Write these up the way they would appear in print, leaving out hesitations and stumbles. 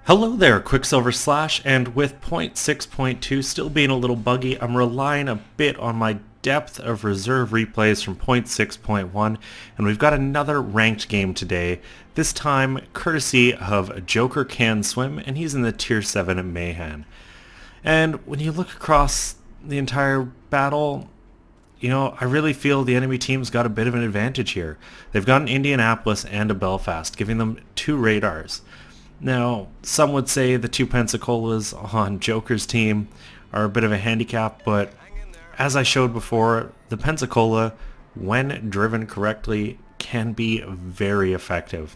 Hello there, Qckslvrslash, and with 0.6.2 still being a little buggy, I'm relying a bit on my depth of reserve replays from 0.6.1, and we've got another ranked game today, this time courtesy of Jokercanswim, and he's in the Tier 7 Mahan. And when you look across the entire battle, I really feel the enemy team's got a bit of an advantage here. They've got an Indianapolis and a Belfast, giving them two radars. Now, some would say the two Pensacola's on Joker's team are a bit of a handicap, but as I showed before, the Pensacola, when driven correctly, can be very effective.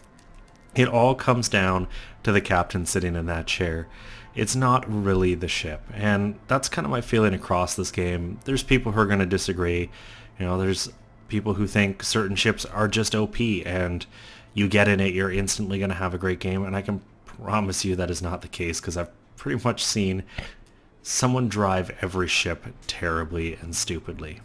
It all comes down to the captain sitting in that chair. It's not really the ship, and that's kind of my feeling across this game. There's people who are going to disagree. There's people who think certain ships are just OP, and you get in it, you're instantly going to have a great game, and I can promise you that is not the case, because I've pretty much seen someone drive every ship terribly and stupidly.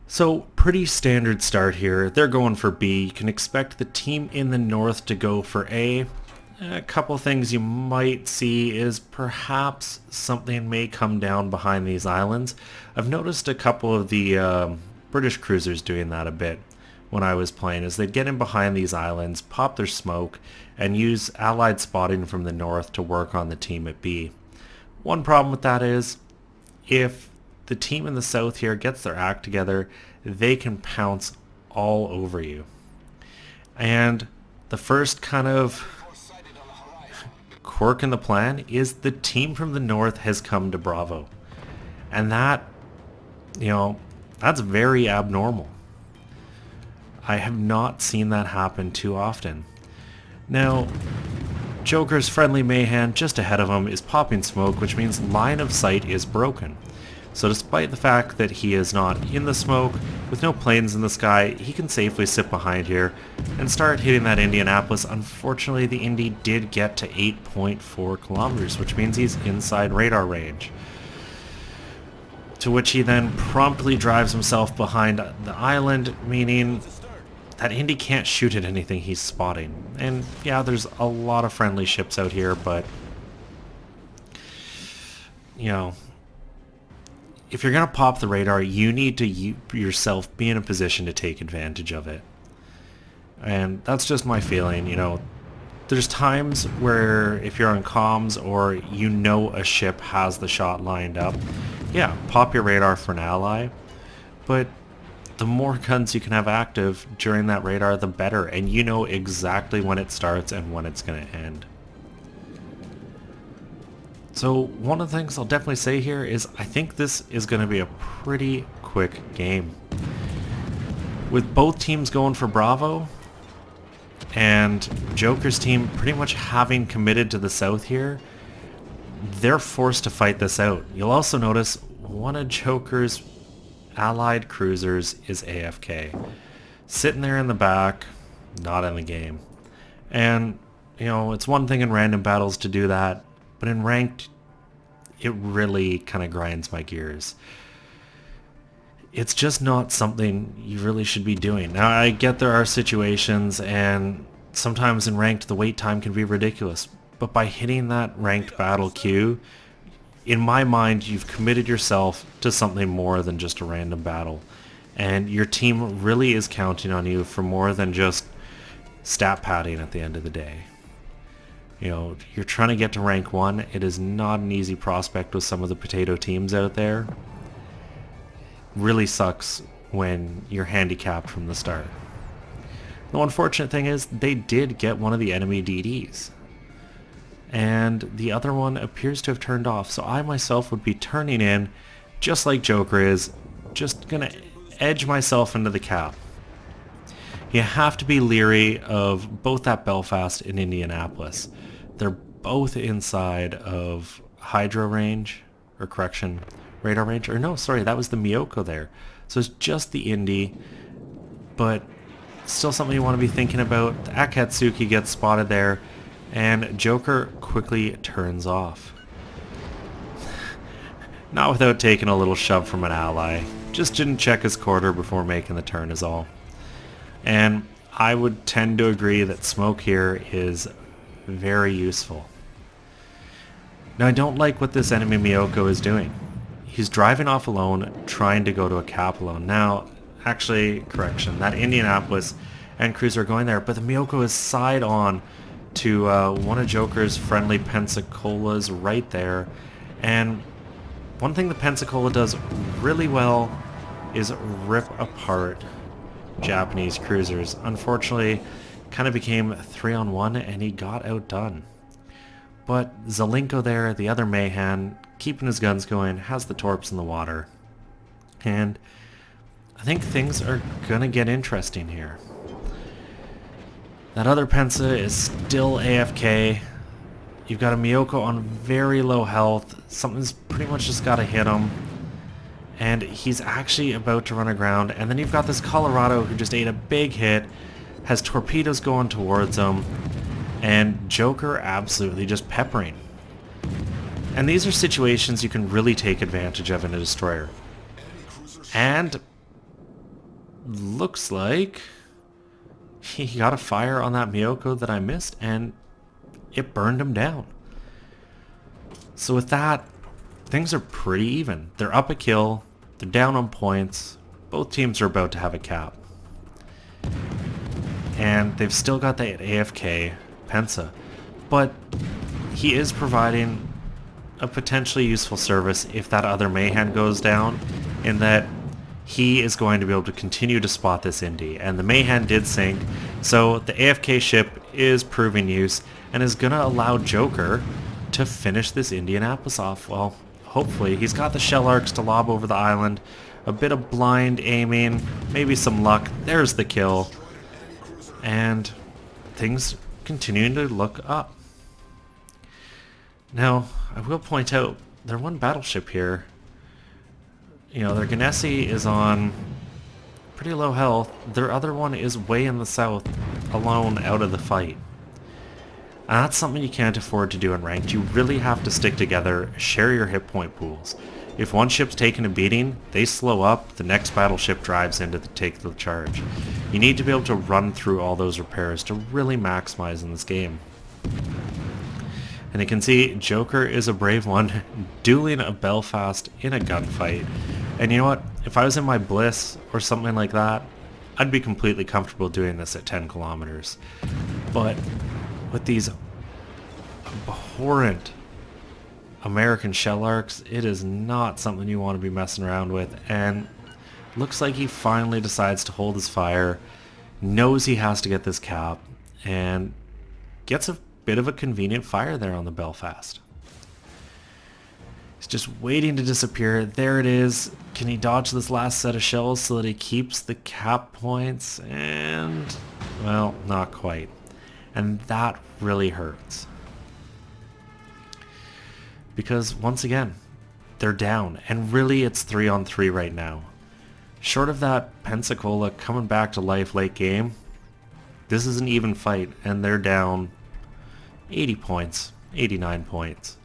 So, pretty standard start here. They're going for B. You can expect the team in the north to go for A. A couple things you might see is perhaps something may come down behind these islands. I've noticed a couple of the British cruisers doing that a bit when I was playing, is they'd get in behind these islands, pop their smoke, and use allied spotting from the north to work on the team at B. One problem with that is, if the team in the south here gets their act together, they can pounce all over you. And the first kind of quirk in the plan is the team from the north has come to Bravo. And that, that's very abnormal. I have not seen that happen too often. Now, Joker's friendly Mahan just ahead of him is popping smoke, which means line of sight is broken. So despite the fact that he is not in the smoke, with no planes in the sky, he can safely sit behind here and start hitting that Indianapolis. Unfortunately, the Indy did get to 8.4 kilometers, which means he's inside radar range. To which he then promptly drives himself behind the island, meaning that Indy can't shoot at anything he's spotting. And yeah, there's a lot of friendly ships out here, but if you're going to pop the radar, you need to yourself be in a position to take advantage of it. And that's just my feeling. There's times where if you're on comms or a ship has the shot lined up, yeah, pop your radar for an ally, but the more guns you can have active during that radar, the better, and you know exactly when it starts and when it's going to end. So one of the things I'll definitely say here is I think this is going to be a pretty quick game. With both teams going for Bravo, and Joker's team pretty much having committed to the south here, they're forced to fight this out. You'll also notice one of Joker's allied cruisers is AFK. Sitting there in the back, not in the game. And, it's one thing in random battles to do that, but in ranked, it really kind of grinds my gears. It's just not something you really should be doing. Now, I get there are situations, and sometimes in ranked the wait time can be ridiculous, but by hitting that ranked battle queue, in my mind, you've committed yourself to something more than just a random battle. And your team really is counting on you for more than just stat padding at the end of the day. You're trying to get to rank 1. It is not an easy prospect with some of the potato teams out there. Really sucks when you're handicapped from the start. The unfortunate thing is they did get one of the enemy DDs. And the other one appears to have turned off, so I myself would be turning in, just like Joker is, just gonna edge myself into the cap. You have to be leery of both that Belfast and Indianapolis. They're both inside of hydro range, or correction, radar range, or no, sorry, that was the Miyoko there. So it's just the Indy, but still something you want to be thinking about. The Akatsuki gets spotted there, and Joker quickly turns off. Not without taking a little shove from an ally. Just didn't check his quarter before making the turn is all. And I would tend to agree that smoke here is very useful. Now I don't like what this enemy Miyoko is doing. He's driving off alone, trying to go to a cap alone. Now, actually, correction, that Indianapolis and cruiser are going there, but the Miyoko is side on to one of Joker's friendly Pensacola's right there. And one thing the Pensacola does really well is rip apart Japanese cruisers. Unfortunately, kind of became 3-on-1 and he got outdone. But Zelenko there, the other Mahan, keeping his guns going, has the torps in the water. And I think things are gonna get interesting here. That other Pensa is still AFK. You've got a Miyoko on very low health. Something's pretty much just gotta hit him. And he's actually about to run aground. And then you've got this Colorado who just ate a big hit, has torpedoes going towards him, and Joker absolutely just peppering. And these are situations you can really take advantage of in a destroyer. And looks like he got a fire on that Miyoko that I missed, and it burned him down. So with that, things are pretty even. They're up a kill, they're down on points, both teams are about to have a cap. And they've still got that AFK Pensa, but he is providing a potentially useful service if that other Mahan goes down, in that he is going to be able to continue to spot this Indy. And the Mahan did sink, so the AFK ship is proving use and is going to allow Joker to finish this Indianapolis off. Well, hopefully. He's got the shell arcs to lob over the island, a bit of blind aiming, maybe some luck. There's the kill. And things continuing to look up. Now, I will point out, their one battleship here, you know, their Ganesi is on pretty low health. Their other one is way in the south, alone out of the fight. And that's something you can't afford to do in ranked. You really have to stick together, share your hit point pools. If one ship's taking a beating, they slow up, the next battleship drives in to take the charge. You need to be able to run through all those repairs to really maximize in this game. And you can see Joker is a brave one, dueling a Belfast in a gunfight. And you know what? If I was in my Bliss or something like that, I'd be completely comfortable doing this at 10 kilometers. But with these abhorrent American shell arcs, it is not something you want to be messing around with. And looks like he finally decides to hold his fire, knows he has to get this cap, and gets a bit of a convenient fire there on the Belfast. He's just waiting to disappear. There it is. Can he dodge this last set of shells so that he keeps the cap points? And, well, not quite. And that really hurts. Because, once again, they're down. And really, it's 3-on-3 right now. Short of that Pensacola coming back to life late game, this is an even fight. And they're down 80 points, 89 points.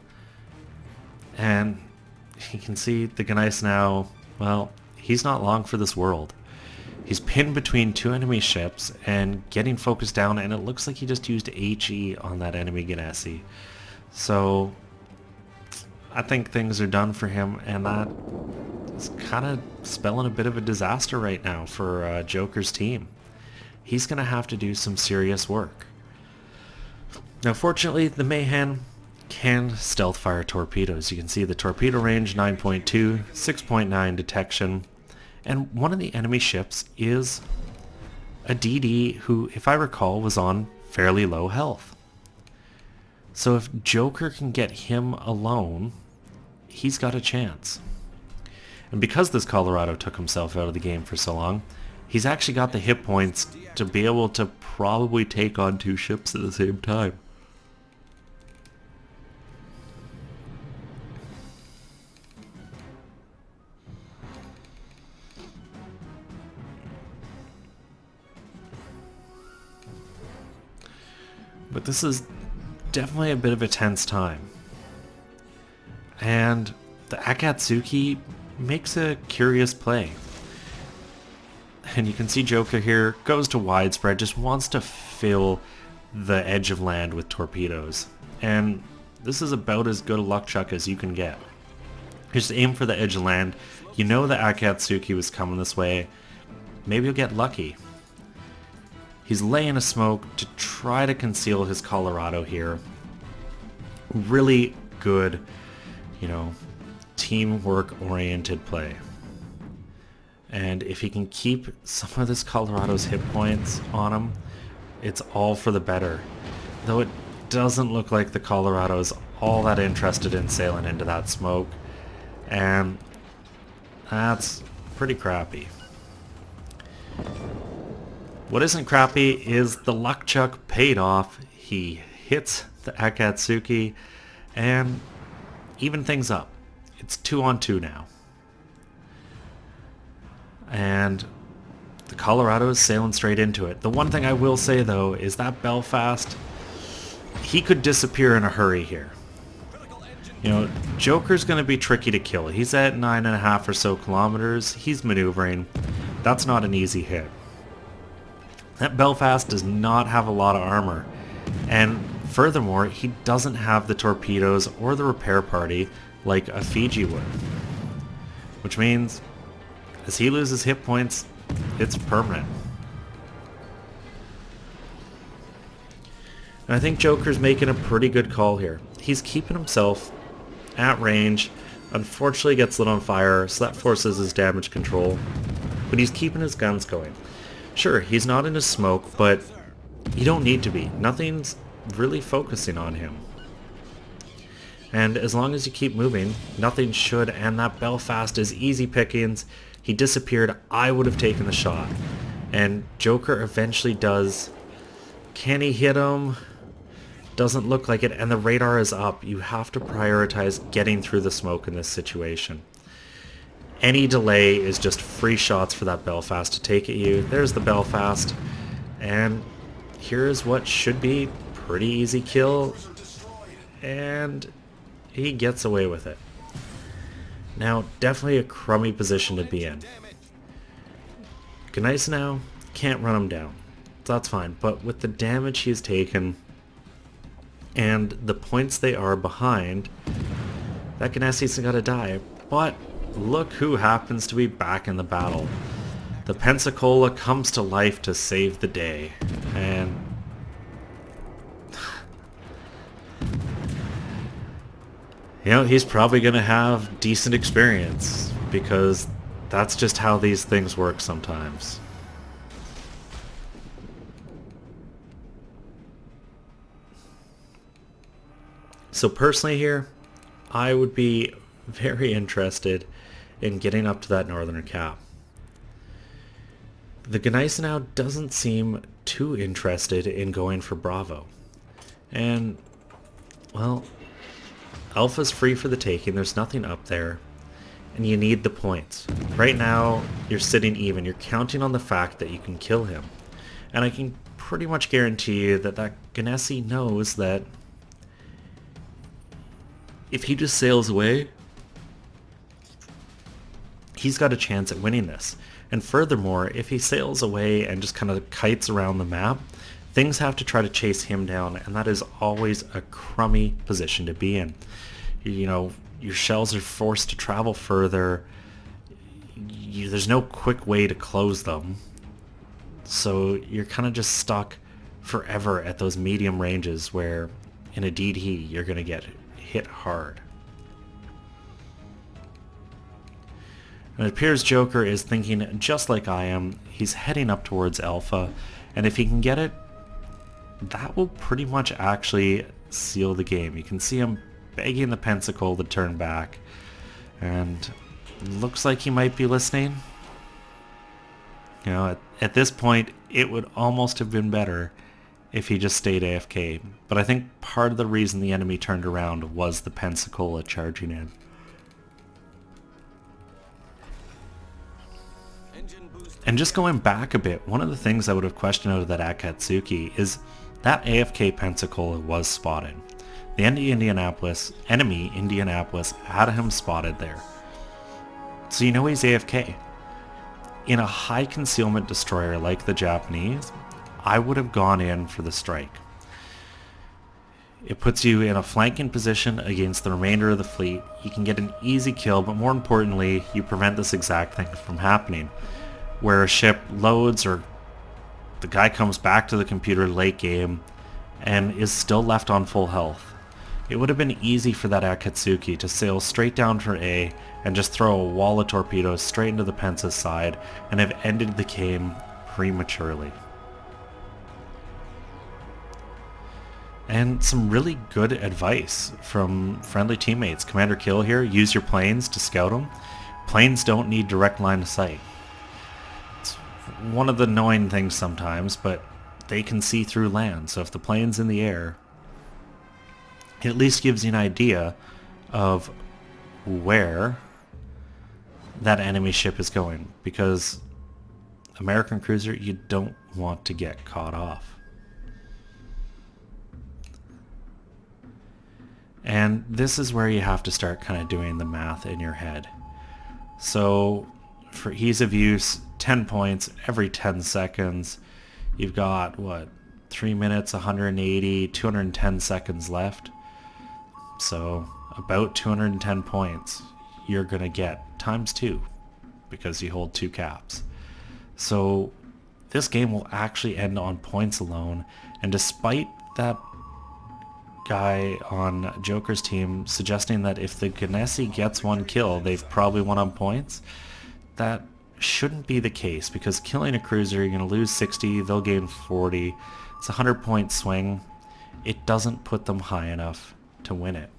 And you can see the Gneiss now, well, he's not long for this world. He's pinned between two enemy ships and getting focused down, and it looks like he just used HE on that enemy Ganesi. So I think things are done for him, and that is kind of spelling a bit of a disaster right now for Joker's team. He's going to have to do some serious work. Now fortunately, the Mahan can stealth fire torpedoes. You can see the torpedo range 9.2, 6.9 detection, and one of the enemy ships is a DD who, if I recall, was on fairly low health. So if Joker can get him alone, he's got a chance. And because this Colorado took himself out of the game for so long, he's actually got the hit points to be able to probably take on two ships at the same time. But this is definitely a bit of a tense time. And the Akatsuki makes a curious play. And you can see Joker here goes to widespread, just wants to fill the edge of land with torpedoes. And this is about as good a luck chuck as you can get. Just aim for the edge of land. You know that Akatsuki was coming this way. Maybe you'll get lucky. He's laying a smoke to try to conceal his Colorado here. Really good, teamwork-oriented play. And if he can keep some of this Colorado's hit points on him, it's all for the better. Though it doesn't look like the Colorado's all that interested in sailing into that smoke. And that's pretty crappy. What isn't crappy is the luck chuck paid off. He hits the Akatsuki and even things up. It's 2-on-2 now. And the Colorado is sailing straight into it. The one thing I will say though is that Belfast, he could disappear in a hurry here. Joker's going to be tricky to kill. He's at 9.5 or so kilometers. He's maneuvering. That's not an easy hit. That Belfast does not have a lot of armor. And furthermore, he doesn't have the torpedoes or the repair party like a Fiji would. Which means, as he loses hit points, it's permanent. And I think Joker's making a pretty good call here. He's keeping himself at range. Unfortunately gets lit on fire, so that forces his damage control. But he's keeping his guns going. Sure, he's not in his smoke, but you don't need to be. Nothing's really focusing on him. And as long as you keep moving, nothing should, and that Belfast is easy pickings. He disappeared. I would have taken the shot. And Joker eventually does. Can he hit him? Doesn't look like it, and the radar is up. You have to prioritize getting through the smoke in this situation. Any delay is just free shots for that Belfast to take at you. There's the Belfast, and here's what should be pretty easy kill, and he gets away with it. Now, definitely a crummy position to be in. Qckslvrslash can't run him down. That's fine, but with the damage he's taken and the points they are behind, that Qckslvrslash's gotta die. But look who happens to be back in the battle. The Pensacola comes to life to save the day. And he's probably gonna have decent experience, because that's just how these things work sometimes. So personally here, I would be very interested in getting up to that northern cap. The Qckslvrslash doesn't seem too interested in going for Bravo. And, well, Alpha's free for the taking, there's nothing up there, and you need the points. Right now, you're sitting even, you're counting on the fact that you can kill him. And I can pretty much guarantee you that Qckslvrslash knows that if he just sails away, he's got a chance at winning this. And furthermore, if he sails away and just kind of kites around the map, things have to try to chase him down, and that is always a crummy position to be in. Your shells are forced to travel further. There's no quick way to close them. So you're kind of just stuck forever at those medium ranges where in a DD you're going to get hit hard. And it appears Joker is thinking just like I am. He's heading up towards Alpha, and if he can get it, that will pretty much actually seal the game. You can see him begging the Pensacola to turn back, and looks like he might be listening. At this point, it would almost have been better if he just stayed AFK, but I think part of the reason the enemy turned around was the Pensacola charging in. And just going back a bit, one of the things I would have questioned out of that Akatsuki is that AFK Pensacola was spotted. The enemy Indianapolis had him spotted there. So he's AFK. In a high concealment destroyer like the Japanese, I would have gone in for the strike. It puts you in a flanking position against the remainder of the fleet. You can get an easy kill, but more importantly, you prevent this exact thing from happening, where a ship loads or the guy comes back to the computer late game and is still left on full health. It would have been easy for that Akatsuki to sail straight down for A and just throw a wall of torpedoes straight into the Pence's side and have ended the game prematurely. And some really good advice from friendly teammates. Commander Kill here, use your planes to scout them. Planes don't need direct line of sight. It's one of the annoying things sometimes, but they can see through land. So if the plane's in the air, it at least gives you an idea of where that enemy ship is going. Because American cruiser, you don't want to get caught off. And this is where you have to start kind of doing the math in your head. So for ease of use, 10 points every 10 seconds. You've got, what, 3 minutes, 180, 210 seconds left. So about 210 points you're going to get times 2 because you hold 2 caps. So this game will actually end on points alone. And despite that guy on Joker's team suggesting that if the Gnesi gets 1 kill, they've probably won on points, that shouldn't be the case, because killing a cruiser, you're going to lose 60, they'll gain 40. It's a 100-point swing. It doesn't put them high enough to win it.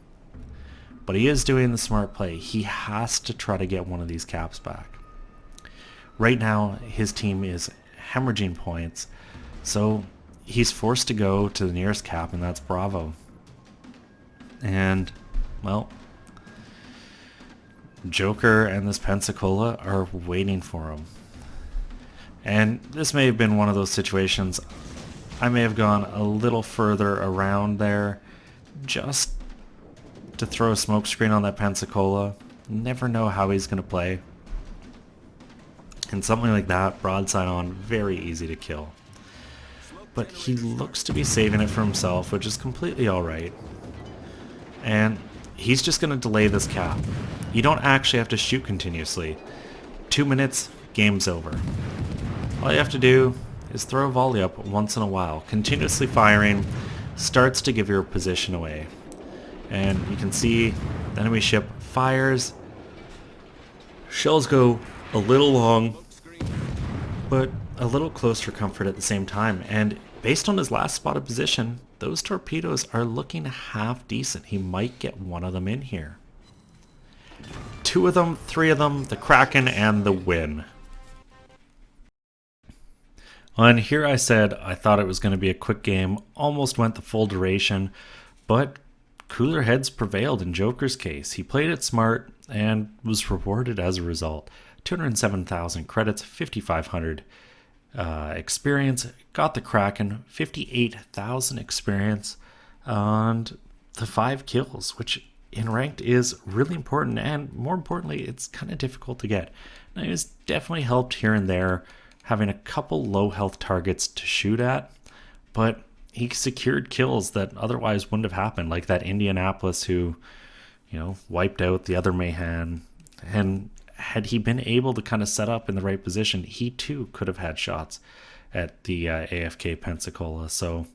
But he is doing the smart play. He has to try to get one of these caps back. Right now, his team is hemorrhaging points, so he's forced to go to the nearest cap, and that's Bravo. And, well, Joker and this Pensacola are waiting for him. And this may have been one of those situations. I may have gone a little further around there just to throw a smoke screen on that Pensacola. Never know how he's going to play. And something like that, broadside on, very easy to kill. But he looks to be saving it for himself, which is completely alright. And he's just going to delay this cap. You don't actually have to shoot continuously. 2 minutes, game's over. All you have to do is throw a volley up once in a while. Continuously firing starts to give your position away. And you can see the enemy ship fires. Shells go a little long, but a little close for comfort at the same time. And based on his last spotted position, those torpedoes are looking half decent. He might get one of them in here. 2 of them, 3 of them, the Kraken, and the win. And here I said I thought it was going to be a quick game, almost went the full duration, but cooler heads prevailed in Joker's case. He played it smart and was rewarded as a result. 207,000 credits, 5,500 experience, got the Kraken, 58,000 experience, and the 5 kills, which in ranked is really important, and more importantly, it's kind of difficult to get. Now, he was definitely helped here and there, having a couple low health targets to shoot at, but he secured kills that otherwise wouldn't have happened, like that Indianapolis who, wiped out the other Mahan. And had he been able to kind of set up in the right position, he too could have had shots at the AFK Pensacola. So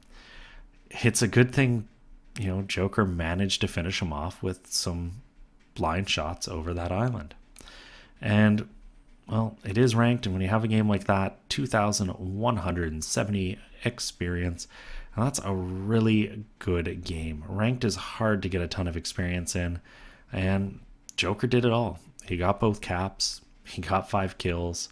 it's a good thing, Joker managed to finish him off with some blind shots over that island. And, well, it is ranked, and when you have a game like that, 2,170 experience, and that's a really good game. Ranked is hard to get a ton of experience in, and Joker did it all. He got both caps, he got 5 kills,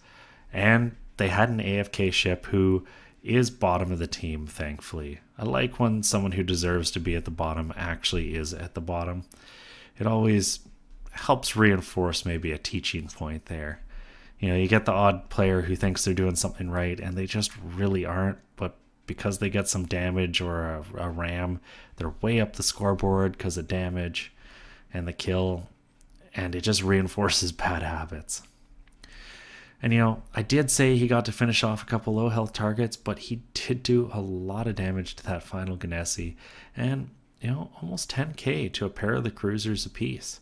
and they had an AFK ship who is bottom of the team, thankfully. I like when someone who deserves to be at the bottom actually is at the bottom. It always helps reinforce maybe a teaching point there. You get the odd player who thinks they're doing something right and they just really aren't, but because they get some damage or a ram, they're way up the scoreboard because of damage and the kill, and it just reinforces bad habits. And I did say he got to finish off a couple low health targets, but he did do a lot of damage to that final Gnesi, and almost 10k to a pair of the cruisers apiece.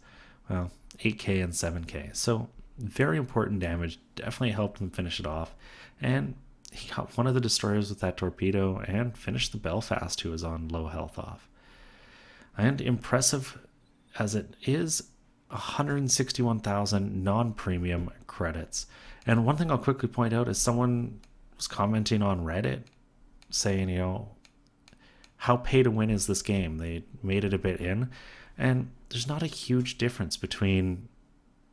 Well, 8k and 7k. So very important damage. Definitely helped him finish it off. And he got one of the destroyers with that torpedo and finished the Belfast, who was on low health, off. And impressive as it is, 161,000 non-premium credits. And one thing I'll quickly point out is someone was commenting on Reddit saying, how pay to win is this game? They made it a bit in, and there's not a huge difference between,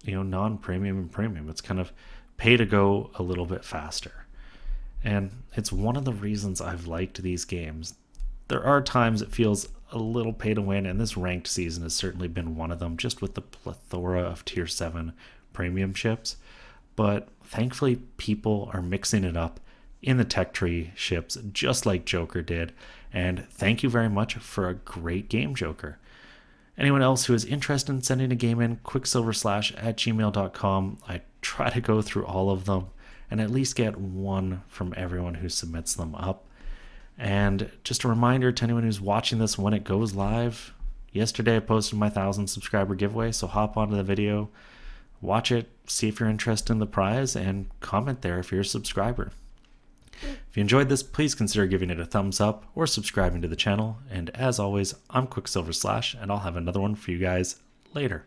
non-premium and premium. It's kind of pay to go a little bit faster. And it's one of the reasons I've liked these games. There are times it feels a little pay to win, and this ranked season has certainly been one of them, just with the plethora of tier 7 premium ships. But thankfully people are mixing it up in the tech tree ships, just like Joker did. And thank you very much for a great game, Joker. Anyone else who is interested in sending a game in, Qckslvrslash@gmail.com. I try to go through all of them and at least get one from everyone who submits them up. And just a reminder to anyone who's watching this when it goes live, yesterday I posted my 1,000 subscriber giveaway, so hop onto the video, watch it, see if you're interested in the prize, and comment there if you're a subscriber. If you enjoyed this, please consider giving it a thumbs up or subscribing to the channel. And as always, I'm Qckslvrslash, and I'll have another one for you guys later.